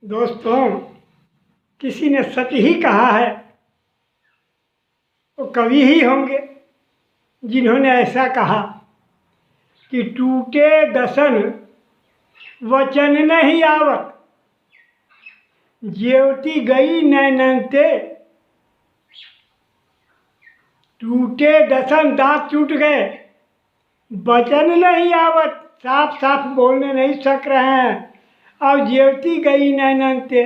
दोस्तों, किसी ने सच ही कहा है। वो कवि ही होंगे जिन्होंने ऐसा कहा कि टूटे दसन वचन नहीं आवत, ज्योति गई नैनन ते। टूटे दसन, दांत टूट गए, वचन नहीं आवत, साफ साफ बोलने नहीं सक रहे हैं। और ज्योति गई नैनन ते,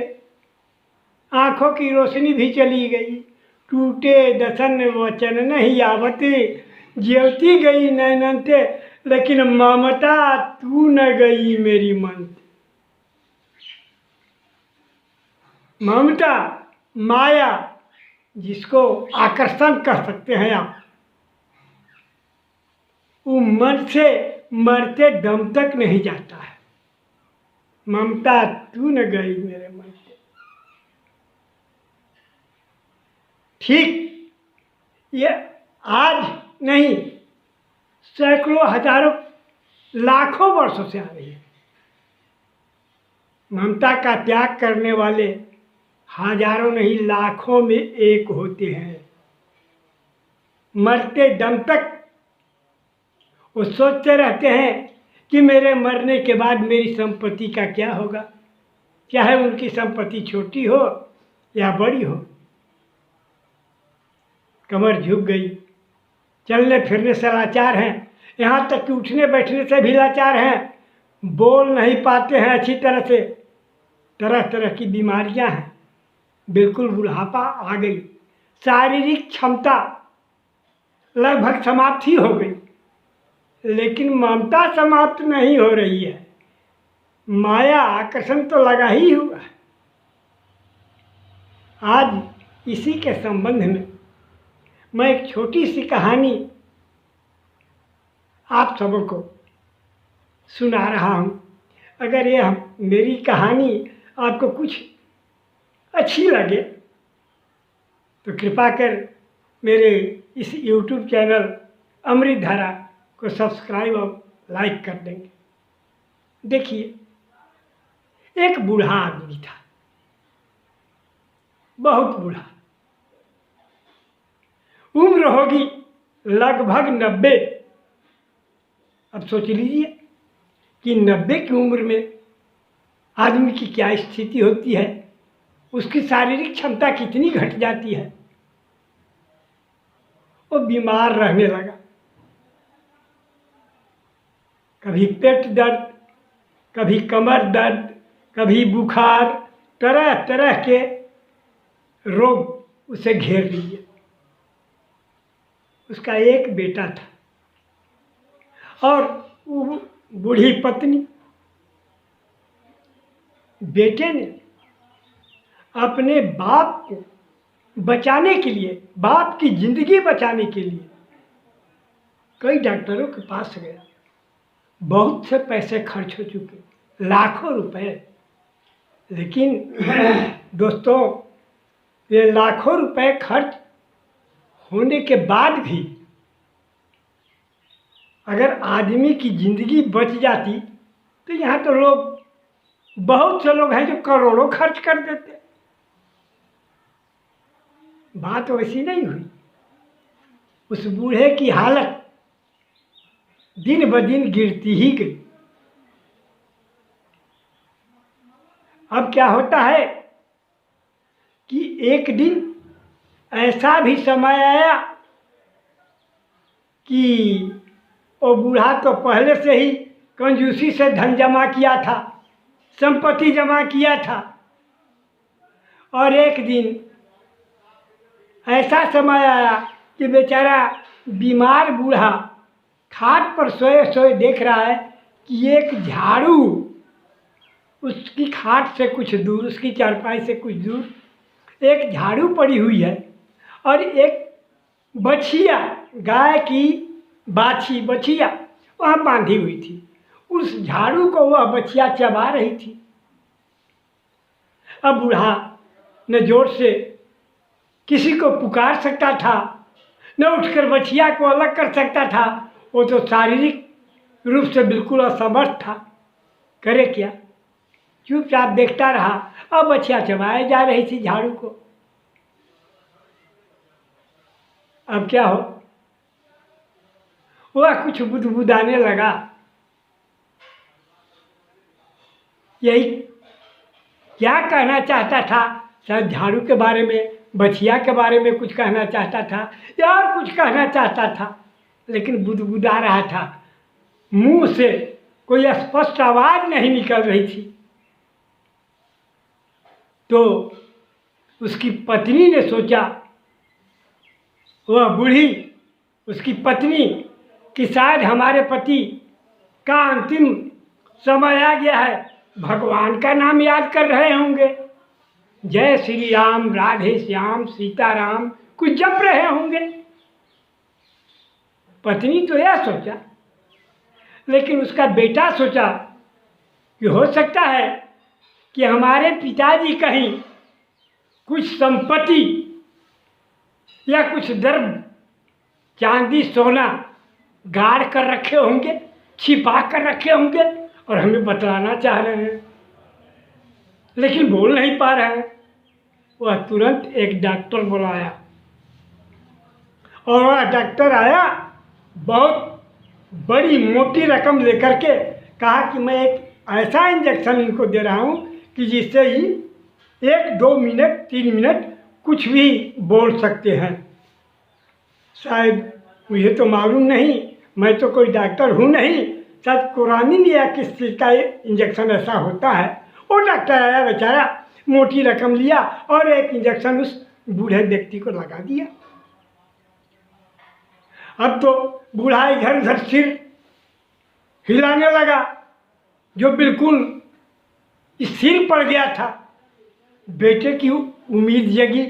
आँखों की रोशनी भी चली गई। टूटे दसन वचन नहीं आवत, ज्योति गई नैनन ते, लेकिन ममता तू न गई मेरी मन से। ममता, माया, जिसको आकर्षण कह सकते हैं आप, वो मन से मरते दम तक नहीं जाता है। ममता तू न गई मेरे मन से। ठीक ये आज नहीं, सैकड़ों हजारों लाखों वर्षों से आ रही है। ममता का त्याग करने वाले हजारों नहीं लाखों में एक होते हैं। मरते दम तक वो सोचते रहते हैं कि मेरे मरने के बाद मेरी संपत्ति का क्या होगा, चाहे उनकी संपत्ति छोटी हो या बड़ी हो। कमर झुक गई, चलने फिरने से लाचार हैं, यहाँ तक कि उठने बैठने से भी लाचार हैं, बोल नहीं पाते हैं अच्छी तरह से, तरह तरह की बीमारियां हैं, बिल्कुल बुढ़ापा आ गई, शारीरिक क्षमता लगभग समाप्त ही हो गई, लेकिन ममता समाप्त नहीं हो रही है। माया आकर्षण तो लगा ही हुआ है। आज इसी के संबंध में मैं एक छोटी सी कहानी आप सबको सुना रहा हूँ। अगर यह मेरी कहानी आपको कुछ अच्छी लगे तो कृपा कर मेरे इस YouTube चैनल अमृत धारा को सब्सक्राइब और लाइक कर देंगे। देखिए, एक बूढ़ा आदमी था, बहुत बूढ़ा, उम्र होगी लगभग 90। अब सोच लीजिए कि 90 की उम्र में आदमी की क्या स्थिति होती है, उसकी शारीरिक क्षमता कितनी घट जाती है। वो बीमार रहने लगा, कभी पेट दर्द, कभी कमर दर्द, कभी बुखार, तरह तरह के रोग उसे घेर लिए। उसका एक बेटा था और वो बूढ़ी पत्नी। बेटे ने अपने बाप को बचाने के लिए, बाप की जिंदगी बचाने के लिए कई डॉक्टरों के पास गया। बहुत से पैसे खर्च हो चुके, लाखों रुपए। लेकिन दोस्तों, ये लाखों रुपए खर्च होने के बाद भी अगर आदमी की जिंदगी बच जाती तो यहाँ तो लोग, बहुत से लोग हैं जो करोड़ों खर्च कर देते। बात वैसी नहीं हुई। उस बूढ़े की हालत दिन ब दिन गिरती ही गई। अब क्या होता है कि एक दिन ऐसा भी समय आया कि वो बूढ़ा तो पहले से ही कंजूसी से धन जमा किया था, संपत्ति जमा किया था, और एक दिन ऐसा समय आया कि बेचारा बीमार बूढ़ा खाट पर सोए सोए देख रहा है कि एक झाड़ू उसकी खाट से कुछ दूर, उसकी चारपाई से कुछ दूर एक झाड़ू पड़ी हुई है, और एक बछिया, गाय की बाछी बछिया वहाँ बांधी हुई थी। उस झाड़ू को वह बछिया चबा रही थी। अब बूढ़ा न जोर से किसी को पुकार सकता था, न उठकर बछिया को अलग कर सकता था। वो तो शारीरिक रूप से बिल्कुल असमर्थ था। करे क्या? चुपचाप देखता रहा। अब बछिया चबाए जा रही थी झाड़ू को। अब क्या हो, वह कुछ बुदबुदाने लगा। यही क्या कहना चाहता था, शायद झाड़ू के बारे में, बछिया के बारे में कुछ कहना चाहता था या और कुछ कहना चाहता था, लेकिन बुदबुदा रहा था। मुंह से कोई स्पष्ट आवाज नहीं निकल रही थी। तो उसकी पत्नी ने सोचा, वह बूढ़ी, उसकी पत्नी, कि शायद हमारे पति का अंतिम समय आ गया है, भगवान का नाम याद कर रहे होंगे, जय श्री राम, राधे श्याम, सीताराम कुछ जप रहे होंगे। पत्नी तो यह सोचा, लेकिन उसका बेटा सोचा कि हो सकता है कि हमारे पिताजी कहीं कुछ संपत्ति या कुछ द्रव्य, चांदी सोना गाड़ कर रखे होंगे, छिपा कर रखे होंगे और हमें बतलाना चाह रहे हैं, लेकिन बोल नहीं पा रहे हैं। वह तुरंत एक डॉक्टर बुलाया और वह डॉक्टर आया, बहुत बड़ी मोटी रकम लेकर के, कहा कि मैं एक ऐसा इंजेक्शन इनको दे रहा हूँ कि जिससे ही 1-2 मिनट 3 मिनट कुछ भी बोल सकते हैं। शायद मुझे तो मालूम नहीं, मैं तो कोई डॉक्टर हूँ नहीं, शायद कुरानी या किस चीज़ का इंजेक्शन ऐसा होता है। वो डॉक्टर आया बेचारा, मोटी रकम लिया और एक इंजेक्शन उस बूढ़े व्यक्ति को लगा दिया। अब तो बूढ़ा इधर उधर सिर हिलाने लगा, जो बिल्कुल सिर पड़ गया था। बेटे की उम्मीद जगी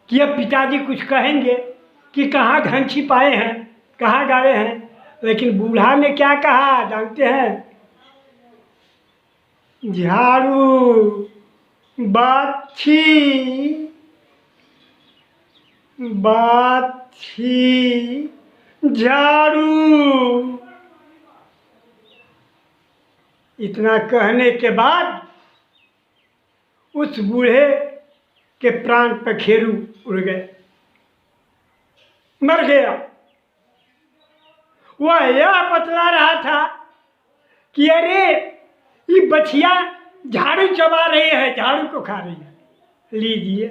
कि अब पिताजी कुछ कहेंगे कि कहाँ धन छिपाए हैं, कहाँ गाड़े हैं, लेकिन बूढ़ा ने क्या कहा जानते हैं? झाड़ू बाछी बाछी झाड़ू। इतना कहने के बाद उस बूढ़े के प्राण पखेरु उड़ गए, मर गया। वह यह बतला रहा था कि अरे ये बछिया झाड़ू चबा रही है, झाड़ू को खा रही है। लीजिए,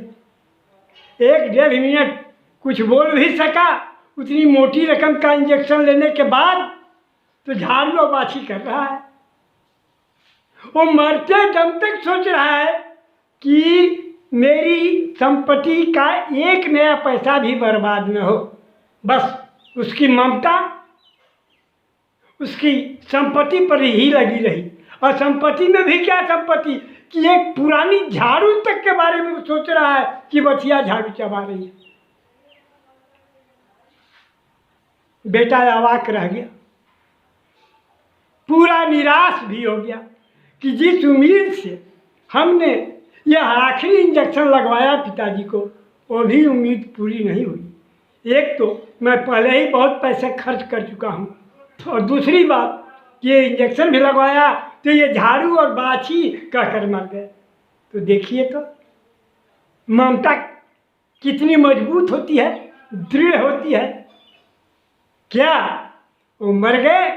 1-1.5 मिनट कुछ बोल भी सका, उतनी मोटी रकम का इंजेक्शन लेने के बाद तो झाड़ू और बाछी कर रहा है। वो मरते दम तक सोच रहा है कि मेरी संपत्ति का एक नया पैसा भी बर्बाद न हो। बस उसकी ममता उसकी संपत्ति पर ही लगी रही। और संपत्ति में भी क्या संपत्ति कि एक पुरानी झाड़ू तक के बारे में सोच रहा है कि बछिया झाड़ू चबा रही है। बेटा अवाक रह गया, पूरा निराश भी हो गया कि जिस उम्मीद से हमने यह आखिरी इंजेक्शन लगवाया पिताजी को, वो भी उम्मीद पूरी नहीं हुई। एक तो मैं पहले ही बहुत पैसे खर्च कर चुका हूँ, और दूसरी बात ये इंजेक्शन भी लगवाया तो ये झाड़ू और बाछी कहकर मर गए। तो देखिए तो ममता कितनी मजबूत होती है, दृढ़ होती है। क्या वो मर गए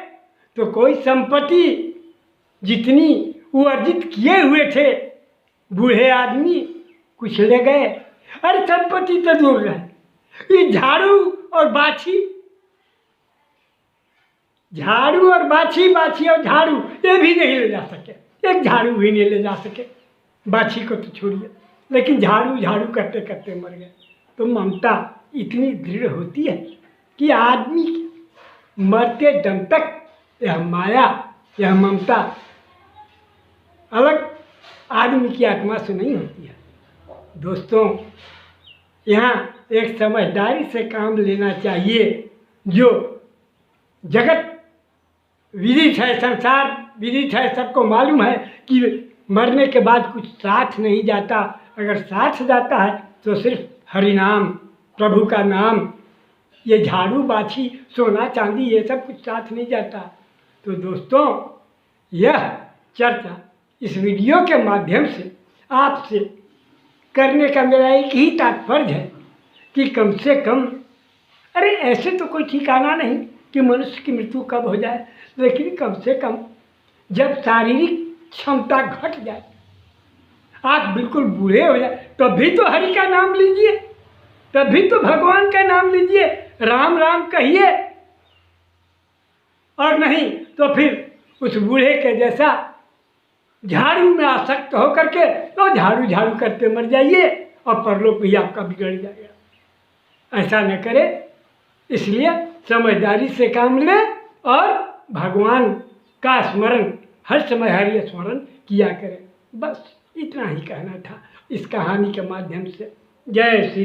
तो कोई संपत्ति जितनी वो अर्जित किए हुए थे बूढ़े आदमी कुछ ले गए। अरे संपत्ति तो दूर रहे, ये झाड़ू और बाछी, झाड़ू और बाछी, बाछी और झाड़ू ये भी नहीं ले जा सके, एक झाड़ू भी नहीं ले जा सके, बाछी को तो छोड़िए, लेकिन झाड़ू झाड़ू करते करते मर गए। तो ममता इतनी दृढ़ होती है कि आदमी मरते दम तक यह माया, यह ममता अलग आदमी की आत्मा से नहीं होती है। दोस्तों, यहाँ एक समझदारी से काम लेना चाहिए। जो जगत विदित है, संसार विदित है, सबको मालूम है कि मरने के बाद कुछ साथ नहीं जाता। अगर साथ जाता है तो सिर्फ हरिनाम, प्रभु का नाम। ये झाड़ू बाछी सोना चांदी ये सब कुछ साथ नहीं जाता। तो दोस्तों, यह चर्चा इस वीडियो के माध्यम से आपसे करने का मेरा एक ही तात्पर्य है कि कम से कम, अरे ऐसे तो कोई ठिकाना नहीं कि मनुष्य की मृत्यु कब हो जाए, लेकिन कम से कम जब शारीरिक क्षमता घट जाए, आप बिल्कुल बूढ़े हो जाए, तभी तो हरि का नाम लीजिए, तभी तो भगवान का नाम लीजिए, राम राम कहिए। और नहीं तो फिर उस बूढ़े के जैसा झाड़ू में आसक्त होकर के तो झाड़ू झाड़ू करते मर जाइए और परलोक भी आपका बिगड़ जाएगा। ऐसा न करे, इसलिए समझदारी से काम लें और भगवान का स्मरण, हर समय हरि स्मरण किया करें। बस इतना ही कहना था इस कहानी के माध्यम से। जय श्री